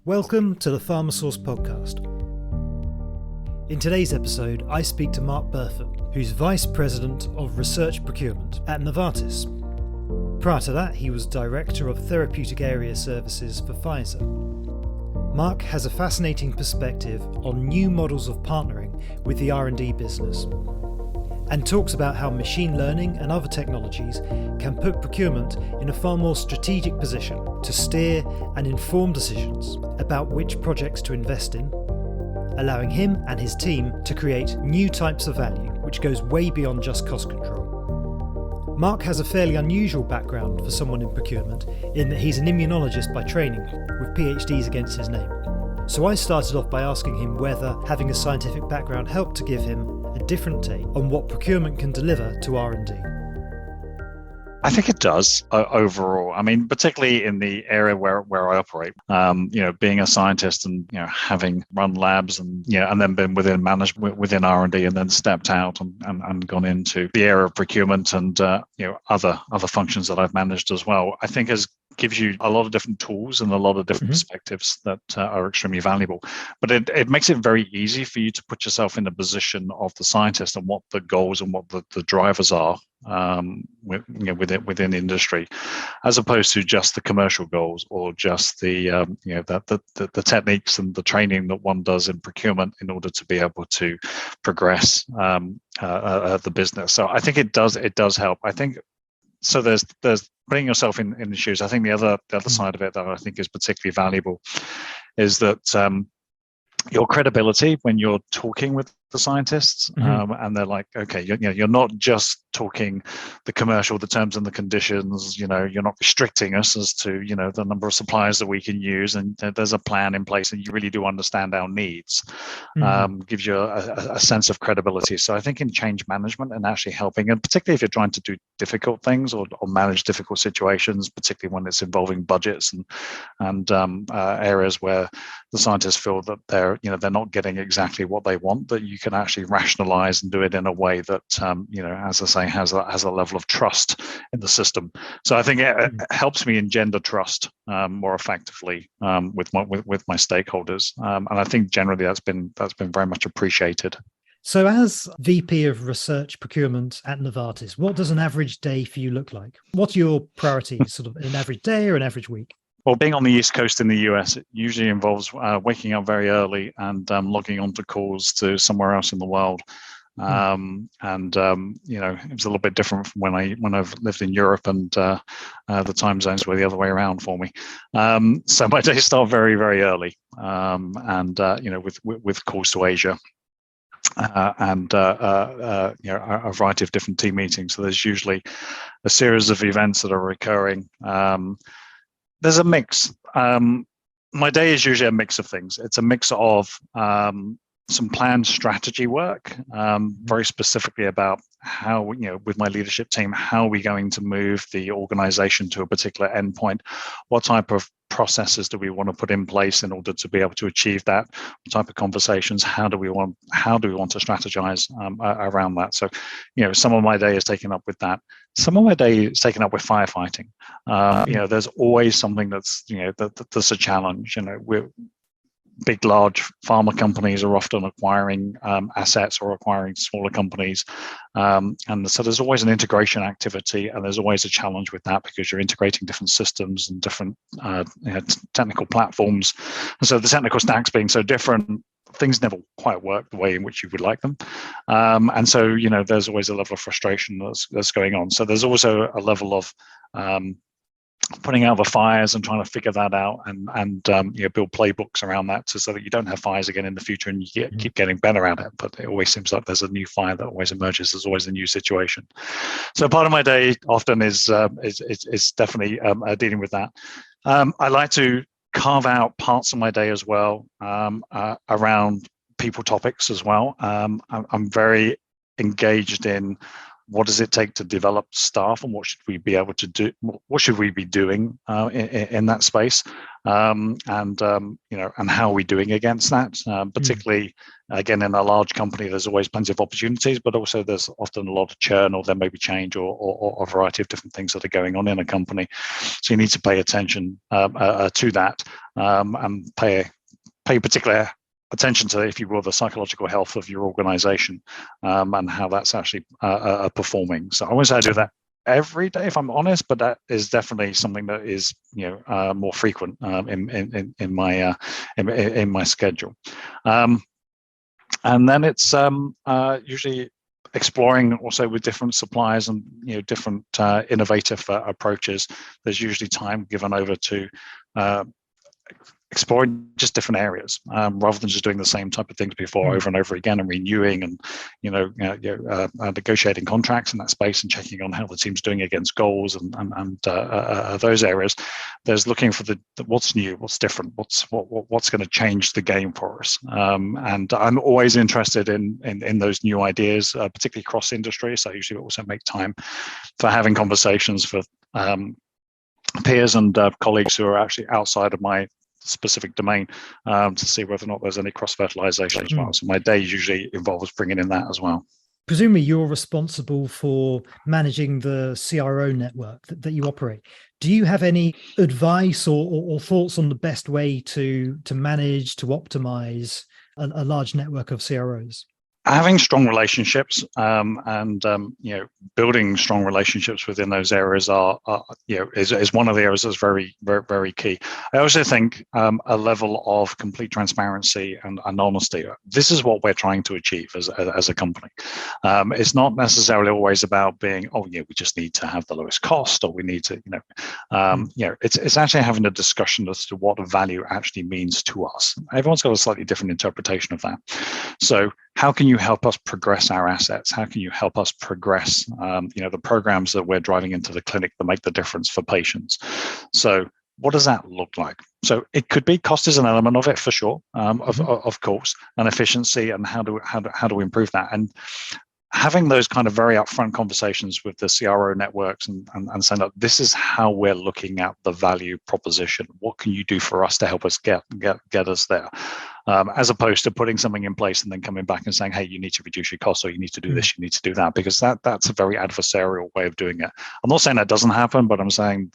Welcome to the PharmaSource podcast. In today's episode, I speak to Mark Burfoot, who's Vice President of Research Procurement at Novartis. Prior to that, he was Director of Therapeutic Area Services for Pfizer. Mark has a fascinating perspective on new models of partnering with the R&D business, and talks about how machine learning and other technologies can put procurement in a far more strategic position to steer and inform decisions about which projects to invest in, allowing him and his team to create new types of value, which goes way beyond just cost control. Mark has a fairly unusual background for someone in procurement in that he's an immunologist by training, with PhDs against his name. So I started off by asking him whether having a scientific background helped to give him a different take on what procurement can deliver to R&D. I think it does overall. I mean, particularly in the area where I operate, being a scientist and, having run labs and then been within management, within R&D, and then stepped out and gone into the area of procurement and, other functions that I've managed as well, I think gives you a lot of different tools and a lot of different perspectives that are extremely valuable. But it makes it very easy for you to put yourself in the position of the scientist and what the goals and what the drivers are within the industry, as opposed to just the commercial goals or just the techniques and the training that one does in procurement in order to be able to progress the business. So I think it does help. I think so. There's putting yourself in the shoes. I think the other side of it that I think is particularly valuable is that your credibility when you're talking with the scientists, and they're like, okay, you're not just talking the commercial, the terms and the conditions. You're not restricting us as to the number of suppliers that we can use, and there's a plan in place, and you really do understand our needs. Gives you a sense of credibility. So I think in change management and actually helping, and particularly if you're trying to do difficult things or manage difficult situations, particularly when it's involving budgets and areas where the scientists feel that they're not getting exactly what they want, that you can actually rationalize and do it in a way that as I say, has a level of trust in the system. So I think it helps me engender trust more effectively with my stakeholders, and I think generally that's been very much appreciated. So as VP of Research Procurement at Novartis, what does an average day for you look like? What are your priorities, sort of an average day or an average week? Well, being on the East Coast in the US, it usually involves waking up very early and logging onto calls to somewhere else in the world. It was a little bit different from when I've lived in Europe, and the time zones were the other way around for me. So my days start very, very early, with calls to Asia. And a variety of different team meetings. So there's usually a series of events that are recurring. There's a mix. My day is usually a mix of things. It's a mix of some planned strategy work, very specifically about how, with my leadership team, how are we going to move the organization to a particular endpoint? What type of processes do we want to put in place in order to be able to achieve that? What type of conversations? How do we want to strategize around that? So, some of my day is taken up with that. Some of my day is taken up with firefighting. There's always something that's a challenge. Big, large pharma companies are often acquiring assets or acquiring smaller companies. And so there's always an integration activity, and there's always a challenge with that because you're integrating different systems and different technical platforms. And so the technical stacks being so different, things never quite work the way in which you would like them. And so, there's always a level of frustration that's going on. So there's also a level of putting out the fires and trying to figure that out and build playbooks around that so that you don't have fires again in the future, and you keep getting better at it. But it always seems like there's a new fire that always emerges. There's always a new situation. So part of my day often is definitely dealing with that. I like to carve out parts of my day as well around people topics as well. I'm very engaged in what does it take to develop staff, and what should we be able to do? What should we be doing in that space? And how are we doing against that? Particularly, again, in a large company, there's always plenty of opportunities, but also there's often a lot of churn, or there may be change, or a variety of different things that are going on in a company. So you need to pay attention to that, and pay particular attention to, if you will, the psychological health of your organization, and how that's actually performing. So I wouldn't say I do that every day, if I'm honest, but that is definitely something that is more frequent in my schedule. And then it's usually exploring also with different suppliers and different innovative approaches. There's usually time given over to exploring just different areas, rather than just doing the same type of things before over and over again, and renewing and negotiating contracts in that space and checking on how the team's doing against goals and those areas. There's looking for the what's new, what's different, what's going to change the game for us. And I'm always interested in those new ideas, particularly cross industry. So I usually also make time for having conversations with peers and colleagues who are actually outside of my specific domain, to see whether or not there's any cross-fertilization as well. So my day usually involves bringing in that as well. Presumably you're responsible for managing the CRO network that you operate. Do you have any advice or thoughts on the best way to manage, to optimize a large network of CROs? Having strong relationships and building strong relationships within those areas is one of the areas that's very, very, very key. I also think a level of complete transparency and honesty. This is what we're trying to achieve as a company. It's not necessarily always about being, we just need to have the lowest cost, or we need to, it's actually having a discussion as to what value actually means to us. Everyone's got a slightly different interpretation of that. So how can you help us progress our assets? How can you help us progress, the programs that we're driving into the clinic that make the difference for patients? So what does that look like? So it could be cost is an element of it for sure, of course, and efficiency, and how do we improve that? And having those kind of very upfront conversations with the CRO networks and saying that this is how we're looking at the value proposition. What can you do for us to help us get us there? As opposed to putting something in place and then coming back and saying, hey, you need to reduce your costs, or you need to do this, you need to do that, because that's a very adversarial way of doing it. I'm not saying that doesn't happen, but I'm saying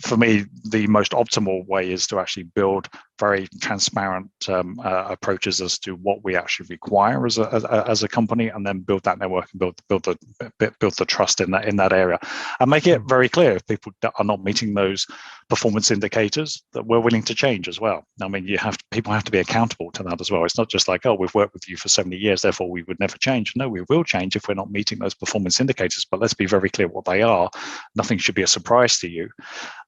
for me, the most optimal way is to actually build very transparent approaches as to what we actually require as a company, and then build that network and build the trust in that area, and make it very clear if people are not meeting those performance indicators that we're willing to change as well. I mean, people have to be accountable to that as well. It's not just like, we've worked with you for 70 years, therefore we would never change. No, we will change if we're not meeting those performance indicators, but let's be very clear what they are. Nothing should be a surprise to you.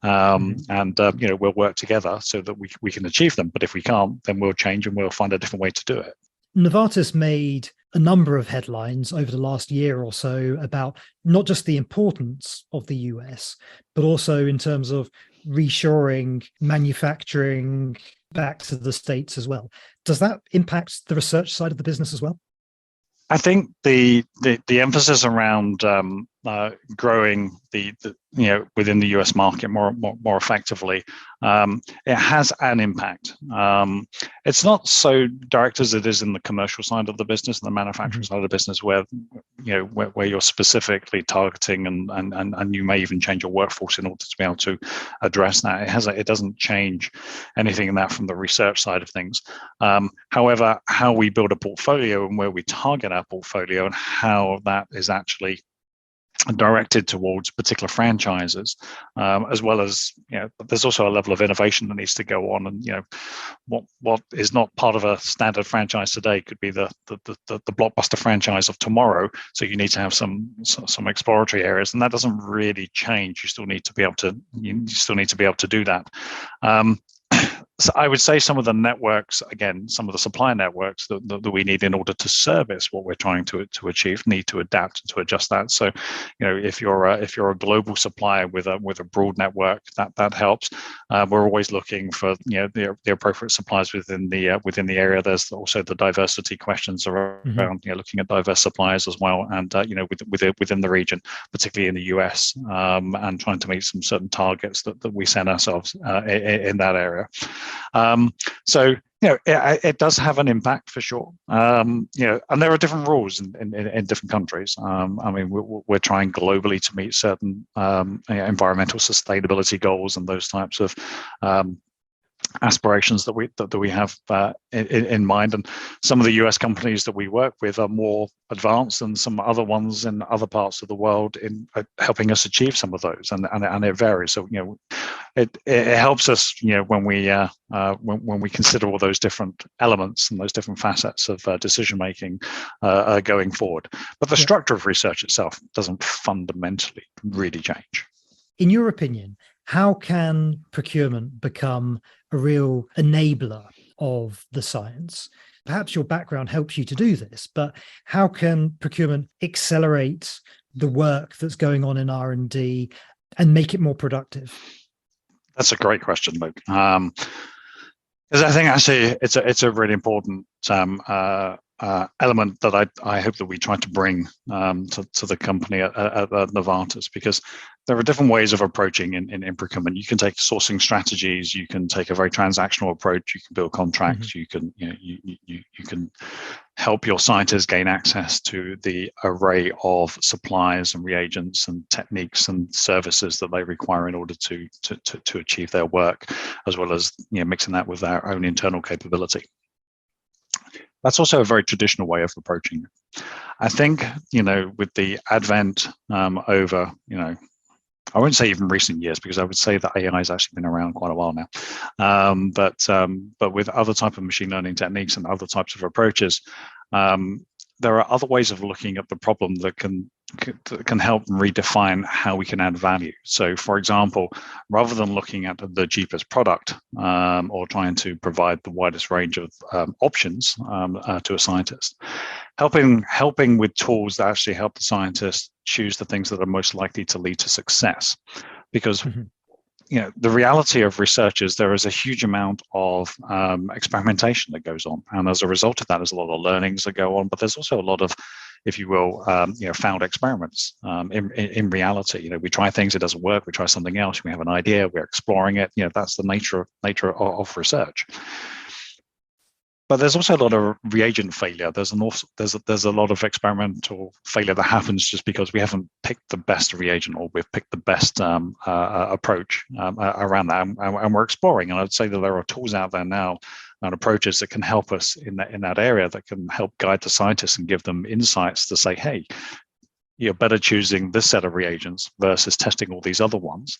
We'll work together so that we can achieve them. But if we can't, then we'll change and we'll find a different way to do it. Novartis made a number of headlines over the last year or so about not just the importance of the US, but also in terms of reshoring manufacturing back to the States as well. Does that impact the research side of the business as well? I think the emphasis around growing the within the US market more effectively, it has an impact. It's not so direct as it is in the commercial side of the business and the manufacturing side of the business, where you're specifically targeting and you may even change your workforce in order to be able to address that. It doesn't change anything in that from the research side of things. However, how we build a portfolio and where we target our portfolio and how that is actually directed towards particular franchises, as well as there's also a level of innovation that needs to go on, and what is not part of a standard franchise today could be the blockbuster franchise of tomorrow. So you need to have some exploratory areas, and that doesn't really change. You still need to be able to do that. So I would say some of the networks, again, some of the supply networks that we need in order to service what we're trying to achieve, need to adapt and to adjust that. So, if you're a global supplier with a broad network, that helps. We're always looking for the appropriate suppliers within the area. There's also the diversity questions around looking at diverse suppliers as well, and within the region, particularly in the US, and trying to meet some certain targets that we set ourselves in that area. So it does have an impact for sure. And there are different rules in different countries. I mean, we're trying globally to meet certain environmental sustainability goals and those types of aspirations that we have in mind, and some of the US companies that we work with are more advanced than some other ones in other parts of the world in helping us achieve some of those, and it varies. So it helps us when we consider all those different elements and those different facets of decision making going forward. But the structure of research itself doesn't fundamentally really change. In your opinion, how can procurement become a real enabler of the science? Perhaps your background helps you to do this, but how can procurement accelerate the work that's going on in R&D and make it more productive? That's a great question, Luke. Because I think actually it's a really important element that I hope that we try to bring to the company at Novartis, because there are different ways of approaching in procurement. You can take sourcing strategies, you can take a very transactional approach, you can build contracts, you can you can help your scientists gain access to the array of supplies and reagents and techniques and services that they require in order to achieve their work, as well as mixing that with our own internal capability. That's also a very traditional way of approaching it. I think, with the advent over, I won't say even recent years, because I would say that AI has actually been around quite a while now. But with other type of machine learning techniques and other types of approaches, there are other ways of looking at the problem that can help redefine how we can add value. So, for example, rather than looking at the cheapest product or trying to provide the widest range of options to a scientist, helping with tools that actually help the scientist choose the things that are most likely to lead to success. Because the reality of research is there is a huge amount of experimentation that goes on, and as a result of that, there's a lot of learnings that go on. But there's also a lot of, if you will, found experiments. In reality, we try things, it doesn't work. We try something else. We have an idea. We're exploring it. That's the nature of research. But there's also a lot of reagent failure. There's a lot of experimental failure that happens just because we haven't picked the best reagent, or we've picked the best approach around that, and we're exploring. And I'd say that there are tools out there now and approaches that can help us in that area, that can help guide the scientists and give them insights to say, hey, you're better choosing this set of reagents versus testing all these other ones.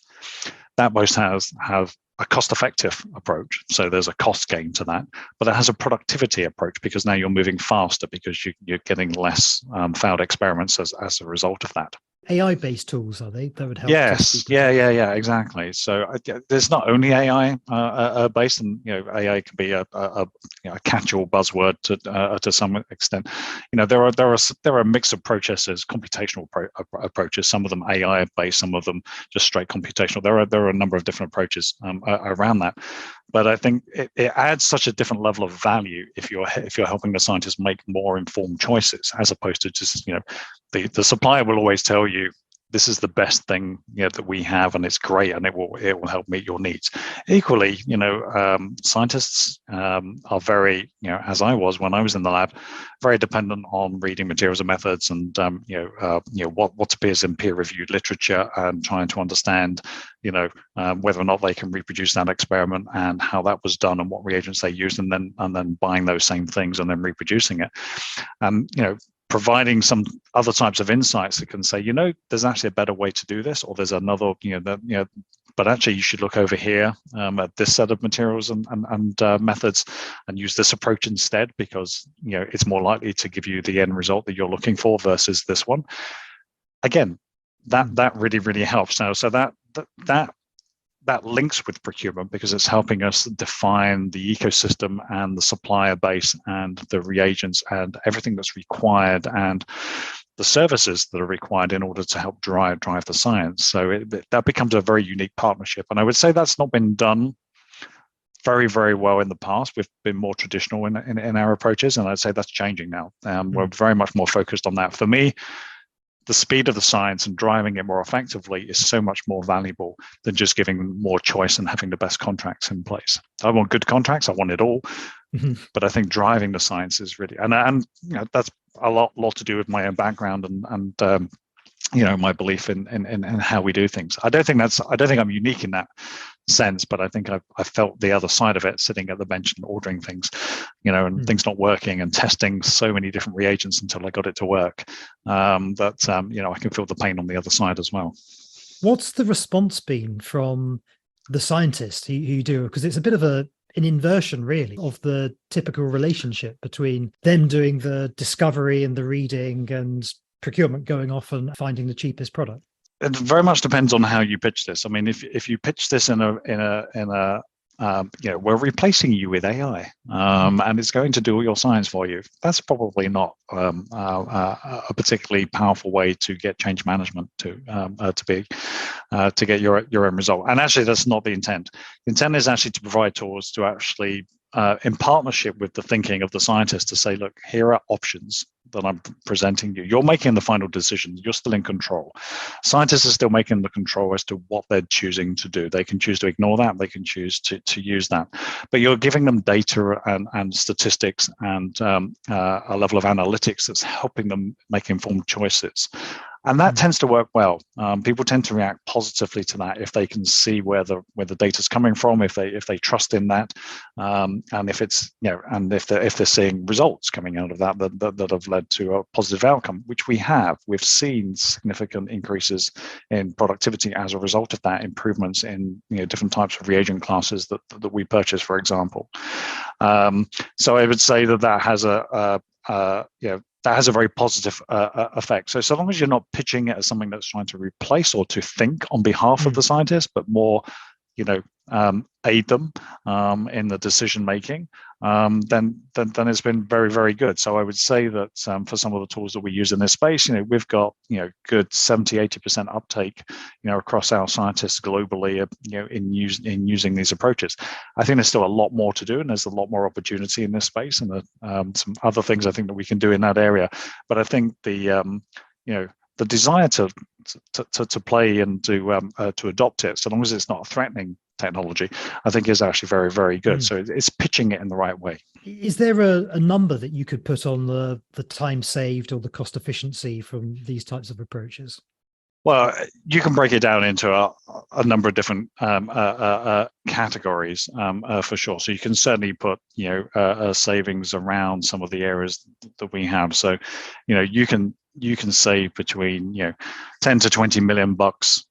That most have a cost-effective approach, so there's a cost gain to that, but it has a productivity approach, because now you're moving faster, because you're getting less failed experiments as a result of that. AI-based tools, are they? That would help. Yes, yeah, exactly. So there's not only AI based, and AI can be a catch-all buzzword to some extent. There are a mix of processes, computational approaches. Some of them AI based, some of them just straight computational. There are a number of different approaches around that. But I think it adds such a different level of value if you're helping the scientists make more informed choices, as opposed to just the supplier will always tell you this is the best thing that we have, and it's great, and it will help meet your needs. Equally, scientists are very, as I was when I was in the lab, very dependent on reading materials and methods, and what appears in peer-reviewed literature, and trying to understand, whether or not they can reproduce that experiment and how that was done and what reagents they used, and then buying those same things and then reproducing it. Providing some other types of insights that can say, there's actually a better way to do this, or there's another, but actually you should look over here at this set of materials and methods, and use this approach instead, because it's more likely to give you the end result that you're looking for versus this one. Again, that really, really helps now. So that that links with procurement because it's helping us define the ecosystem and the supplier base and the reagents and everything that's required and the services that are required in order to help drive the science. So that becomes a very unique partnership. And I would say that's not been done very, very well in the past. We've been more traditional in our approaches, and I'd say that's changing now. We're very much more focused on that. For me, the speed of the science and driving it more effectively is so much more valuable than just giving more choice and having the best contracts in place. I want good contracts. I want it all. But I think driving the science is really, and that's a lot to do with my own background and my belief in how we do things. I don't think I'm unique in that sense, but I think I felt the other side of it, sitting at the bench and ordering things, and things not working and testing so many different reagents until I got it to work. I can feel the pain on the other side as well. What's the response been from the scientists who you do? Because it's a bit of an inversion, really, of the typical relationship between them doing the discovery and the reading and procurement going off and finding the cheapest product. It very much depends on how you pitch this. I mean, if you pitch this in a we're replacing you with AI, and it's going to do all your science for you, that's probably not a particularly powerful way to get change management to get your end result. And actually, that's not the intent. The intent is actually to provide tools to actually, in partnership with the thinking of the scientist, to say, look, here are options that I'm presenting you. You're making the final decision. You're still in control. Scientists are still making the control as to what they're choosing to do. They can choose to ignore that. They can choose to use that. But you're giving them data and statistics and a level of analytics that's helping them make informed choices. And that tends to work well. People tend to react positively to that if they can see where the data's coming from, if they trust in that, and if it's and if they're seeing results coming out of that have led to a positive outcome, which we have. We've seen significant increases in productivity as a result of that, improvements in different types of reagent classes that we purchase, for example. So I would say that has that has a very positive effect. So long as you're not pitching it as something that's trying to replace or to think on behalf of the scientists, but more, aid them in the decision making, then it's been very, very good. So I would say that for some of the tools that we use in this space, we've got good 70-80% uptake across our scientists globally in using these approaches. I think there's still a lot more to do, and there's a lot more opportunity in this space, and some other things I think that we can do in that area. But I think the desire to play and to adopt it, so long as it's not a threatening technology, I think is actually very, very good. So it's pitching it in the right way. Is there a number that you could put on the time saved or the cost efficiency from these types of approaches? Well, you can break it down into a number of different categories for sure. So you can certainly put savings around some of the areas that we have. So you can save between 10 to 20 million bucks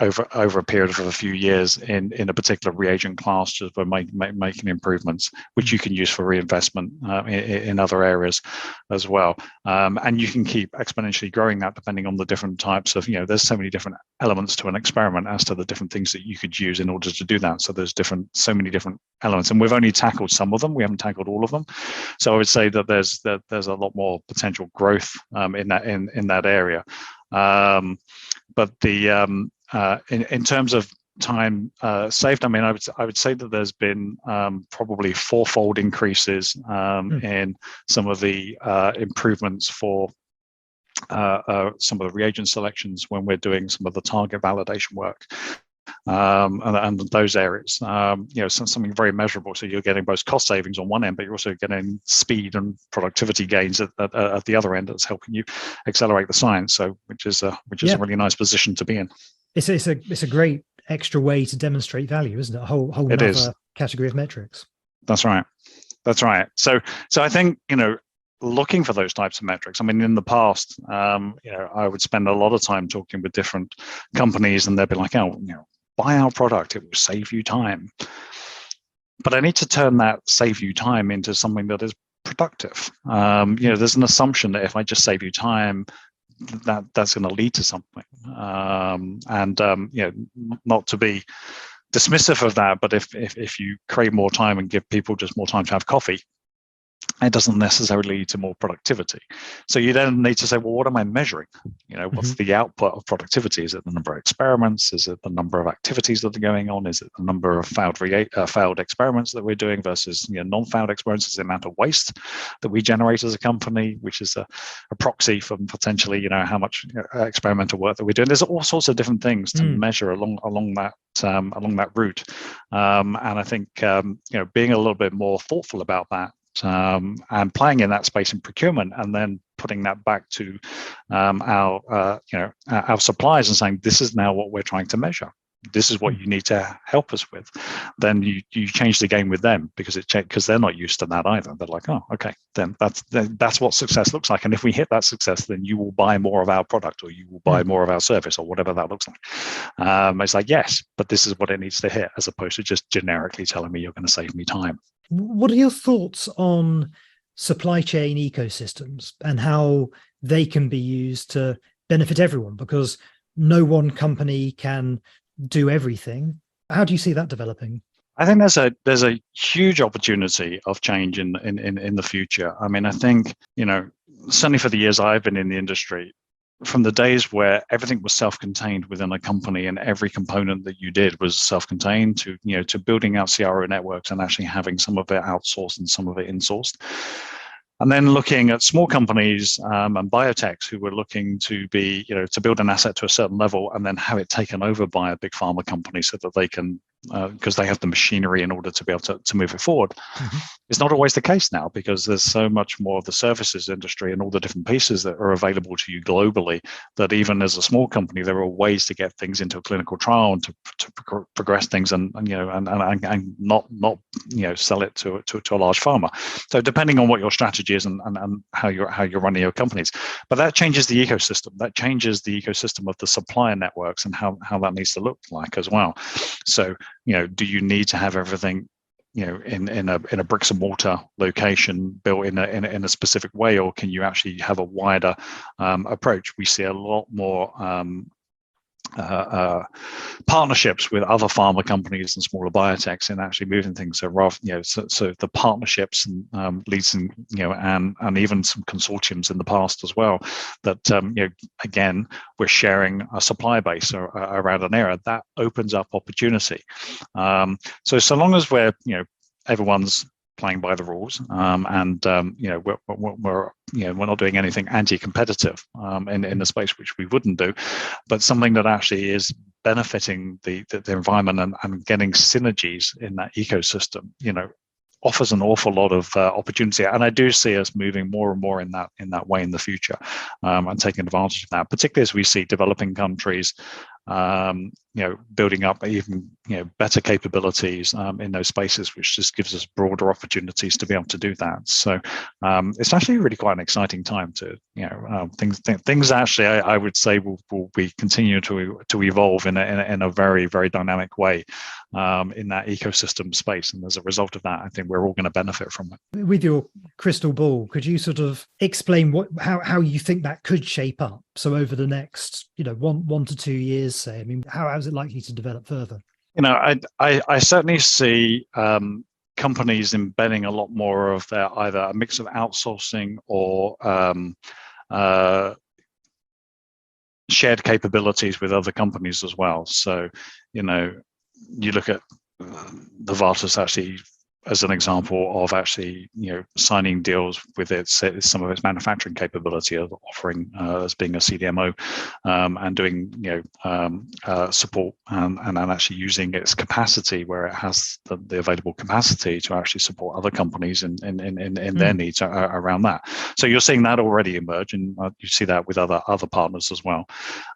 over a period of a few years in a particular reagent class, just by making improvements, which you can use for reinvestment in other areas as well. And you can keep exponentially growing that depending on the different types of, there's so many different elements to an experiment as to the different things that you could use in order to do that. So there's so many different elements, and we've only tackled some of them. We haven't tackled all of them. So I would say that there's a lot more potential growth in that area. But in terms of time saved, I mean, I would say that there's been probably fourfold increases in some of the improvements for some of the reagent selections when we're doing some of the target validation work. And those areas, something very measurable. So you're getting both cost savings on one end, but you're also getting speed and productivity gains at the other end that's helping you accelerate the science. So which is a really nice position to be in. It's a great extra way to demonstrate value, isn't it? A whole other category of metrics. That's right. So I think looking for those types of metrics. I mean, in the past, I would spend a lot of time talking with different companies, and they'd be like, buy our product, it will save you time. But I need to turn that save you time into something that is productive. There's an assumption that if I just save you time, that's going to lead to something. Not to be dismissive of that, but if you create more time and give people just more time to have coffee, it doesn't necessarily lead to more productivity. So you then need to say, well, what am I measuring? What's the output of productivity? Is it the number of experiments? Is it the number of activities that are going on? Is it the number of failed experiments that we're doing versus non-failed experiments? Is the amount of waste that we generate as a company, which is a proxy for potentially how much experimental work that we're doing? There's all sorts of different things to measure along that route, and I think being a little bit more thoughtful about that. And playing in that space in procurement, and then putting that back to our suppliers and saying, this is now what we're trying to measure. This is what you need to help us with. Then you change the game with them because they're not used to that either. They're like, oh, okay, then that's what success looks like. And if we hit that success, then you will buy more of our product, or you will buy more of our service, or whatever that looks like. It's like, yes, but this is what it needs to hit, as opposed to just generically telling me you're going to save me time. What are your thoughts on supply chain ecosystems and how they can be used to benefit everyone? Because no one company can do everything. How do you see that developing? I think there's a huge opportunity of change in the future. I mean, I think, certainly for the years I've been in the industry, from the days where everything was self-contained within a company and every component that you did was self-contained to building out CRO networks and actually having some of it outsourced and some of it insourced. And then looking at small companies and biotechs who were looking to be, to build an asset to a certain level and then have it taken over by a big pharma company so that they can, because they have the machinery in order to be able to move it forward. Mm-hmm. It's not always the case now, because there's so much more of the services industry and all the different pieces that are available to you globally, that even as a small company, there are ways to get things into a clinical trial and to progress things and not sell it to a large pharma. So depending on what your strategy is and how you're running your companies, but that changes the ecosystem. That changes the ecosystem of the supplier networks and how that needs to look like as well. So do you need to have everything in a bricks and mortar location built in a specific way, or can you actually have a wider approach? We see a lot more partnerships with other pharma companies and smaller biotechs in actually moving things. So rather, so the partnerships and leads and and even some consortiums in the past as well. That again, we're sharing a supply base around an area that opens up opportunity. So long as we're everyone's playing by the rules, and we're not doing anything anti-competitive in the space, which we wouldn't do, but something that actually is benefiting the environment and getting synergies in that ecosystem, offers an awful lot of opportunity. And I do see us moving more and more in that way in the future, and taking advantage of that, particularly as we see developing countries building up even better capabilities in those spaces, which just gives us broader opportunities to be able to do that. So it's actually really quite an exciting time to things actually I would say will be continue to evolve in a very, very dynamic way in that ecosystem space, and as a result of that, I think we're all going to benefit from it. With your crystal ball, could you sort of explain how you think that could shape up? So over the next 1 to 2 years, say, I mean, how is it likely to develop further? I certainly see companies embedding a lot more of their either a mix of outsourcing or shared capabilities with other companies as well. So, you look at Novartis actually as an example of actually, signing deals with some of its manufacturing capability of offering as being a CDMO, and doing, support and actually using its capacity where it has the available capacity to actually support other companies in their needs around that. So you're seeing that already emerge, and you see that with other partners as well.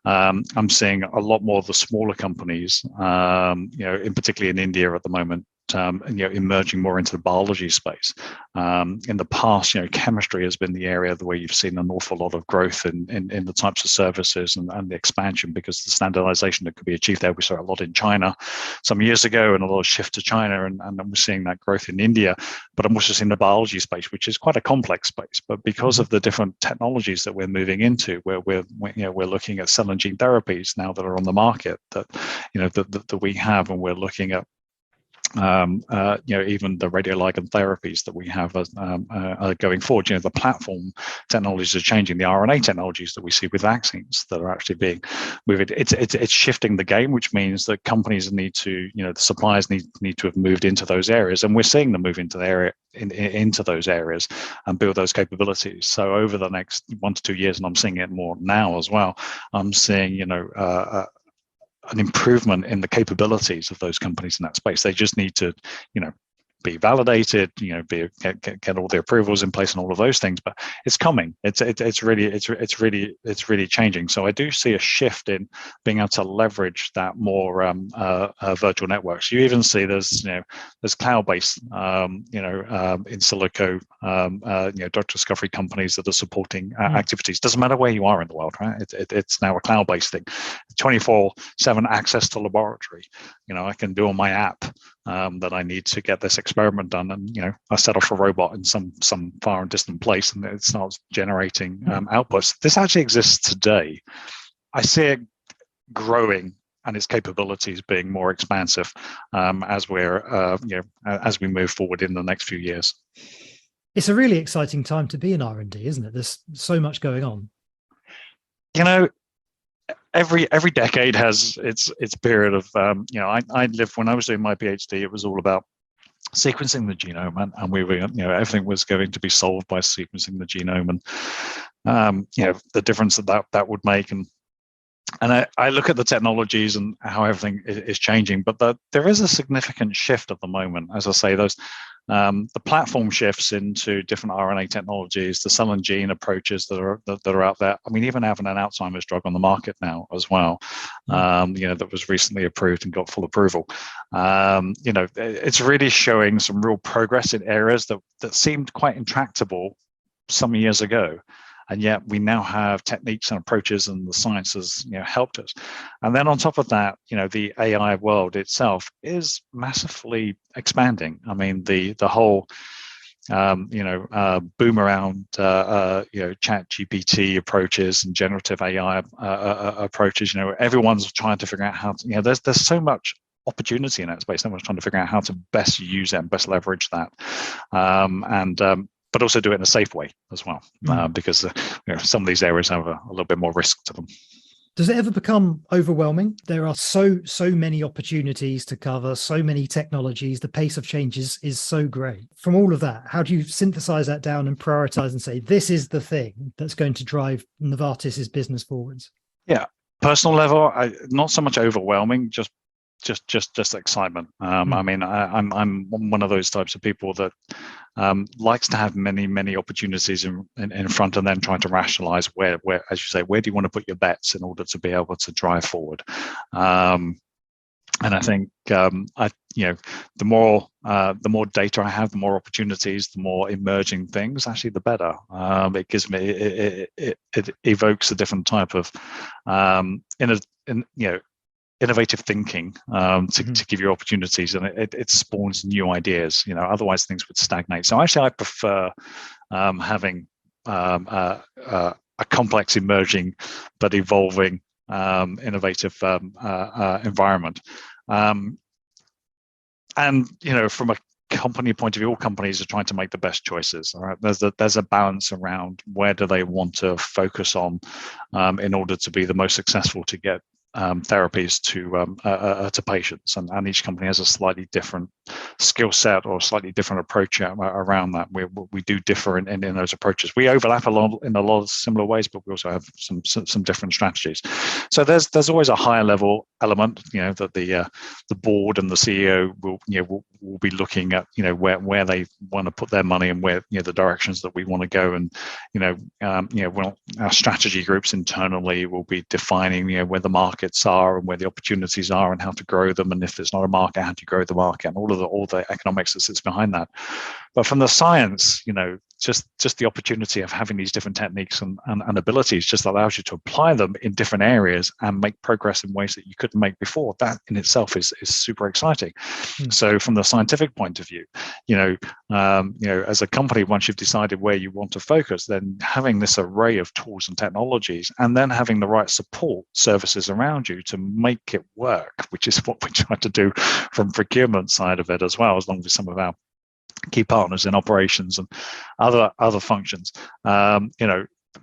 I'm seeing a lot more of the smaller companies, in particularly in India at the moment, emerging more into the biology space. In the past, chemistry has been the area where you've seen an awful lot of growth in the types of services and the expansion, because the standardization that could be achieved there. We saw a lot in China some years ago, and a lot of shift to China, and we're seeing that growth in India. But I'm also seeing the biology space, which is quite a complex space. But because of the different technologies that we're moving into, where we're looking at cell and gene therapies now that are on the market that we have, and we're looking at even the radioligand therapies that we have going forward. The platform technologies are changing. The RNA technologies that we see with vaccines that are actually being moved. It's shifting the game, which means that companies need to, the suppliers need to have moved into those areas, and we're seeing them move into the area into those areas and build those capabilities. So over the next 1 to 2 years, and I'm seeing it more now as well, I'm seeing an improvement in the capabilities of those companies in that space. They just need to, be validated, get all the approvals in place and all of those things. But it's coming. It's really changing. So I do see a shift in being able to leverage that more virtual networks. You even see there's cloud-based, in silico, drug discovery companies that are supporting activities. Doesn't matter where you are in the world, right? It's now a cloud-based thing. 24/7 access to laboratory. I can do on my app that I need to get this experiment done, and I set off a robot in some far and distant place, and it starts generating outputs. This actually exists today. I see it growing and its capabilities being more expansive as we move forward in the next few years. It's a really exciting time to be in R&D, isn't it? There's so much going on. Every decade has its period of I lived, when I was doing my PhD, it was all about sequencing the genome, and we were everything was going to be solved by sequencing the genome, and the difference that would make, and I look at the technologies and how everything is changing, but there is a significant shift at the moment. As I say, the platform shifts into different RNA technologies, the cell and gene approaches that are out there. I mean, even having an Alzheimer's drug on the market now as well, that was recently approved and got full approval. It's really showing some real progress in areas that seemed quite intractable some years ago. And yet we now have techniques and approaches, and the science has helped us. And then on top of that, the AI world itself is massively expanding. I mean, the whole boom around chat GPT approaches and generative AI approaches. Everyone's trying to figure out how to, there's so much opportunity in that space. Everyone's trying to figure out how to best use it and best leverage that. But also do it in a safe way as well, because some of these areas have a little bit more risk to them. Does it ever become overwhelming? There are so many opportunities to cover, so many technologies. The pace of change is so great. From all of that, how do you synthesize that down and prioritize and say, this is the thing that's going to drive Novartis's business forwards? Yeah, personal level, not so much overwhelming, just excitement. I mean, I'm one of those types of people that likes to have many opportunities in front, and then trying to rationalize where, as you say, where do you want to put your bets in order to be able to drive forward. And I think the more data I have, the more opportunities, the more emerging things, actually, the better. It gives me it evokes a different type of innovative thinking to give you opportunities, and it spawns new ideas. Otherwise things would stagnate. So actually, I prefer having a complex, emerging, but evolving, innovative environment. And from a company point of view, all companies are trying to make the best choices. All right, there's a balance around where do they want to focus on in order to be the most successful to get therapies to patients, and each company has a slightly different skill set or a slightly different approach around that. We do differ in those approaches. We overlap a lot in a lot of similar ways, but we also have some different strategies. So there's always a higher level element, that the board and the CEO will be looking at where they want to put their money and where the directions that we want to go, and our strategy groups internally will be defining where the markets are and where the opportunities are and how to grow them, and if there's not a market, how do you grow the market, and all the economics that sits behind that. But from the science, just the opportunity of having these different techniques and abilities just allows you to apply them in different areas and make progress in ways that you couldn't make before. That in itself is super exciting. So from the scientific point of view, as a company, once you've decided where you want to focus, then having this array of tools and technologies, and then having the right support services around you to make it work, which is what we try to do from procurement side of it as well, along with some of our key partners in operations and other functions,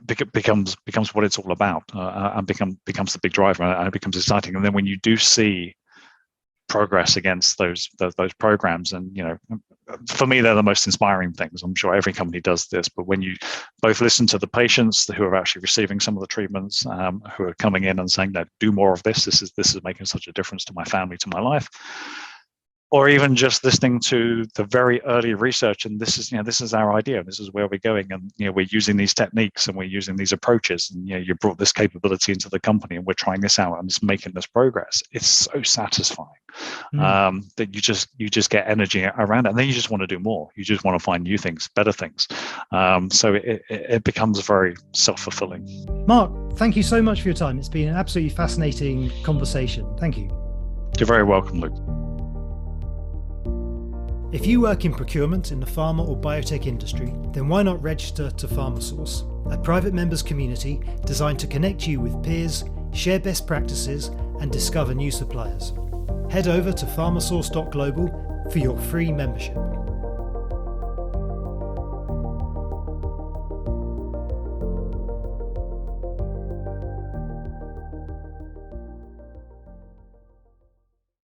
becomes what it's all about, and becomes the big driver, and it becomes exciting. And then when you do see progress against those programs, and for me, they're the most inspiring things. I'm sure every company does this, but when you both listen to the patients who are actually receiving some of the treatments, who are coming in and saying that do more of this is making such a difference to my family, to my life, or even just listening to the very early research, and this is our idea, this is where we're going, and we're using these techniques and we're using these approaches, and you brought this capability into the company, and we're trying this out, and it's making this progress. It's so satisfying that you just get energy around it, and then you just want to do more. You just want to find new things, better things. So it becomes very self-fulfilling. Mark, thank you so much for your time. It's been an absolutely fascinating conversation. Thank you. You're very welcome, Luke. If you work in procurement in the pharma or biotech industry, then why not register to PharmaSource, a private members community designed to connect you with peers, share best practices, and discover new suppliers. Head over to pharmasource.global for your free membership.